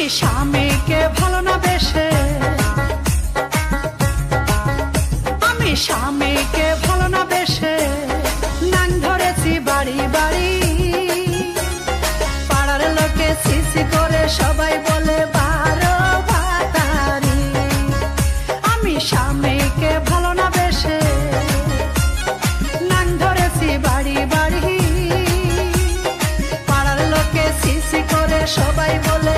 আমি স্বামীকে ভালো না বেশে, আমি স্বামীকে ভালো না বেশে নাং ধরেছি বাড়ি বাড়ি। পাড়ার লোকে সিসি করে সবাই বলে বারো ভাতারি। আমি স্বামীকে ভালো না বেশে নাং ধরেছি বাড়ি বাড়ি। পাড়ার লোকে সিসি করে সবাই বলে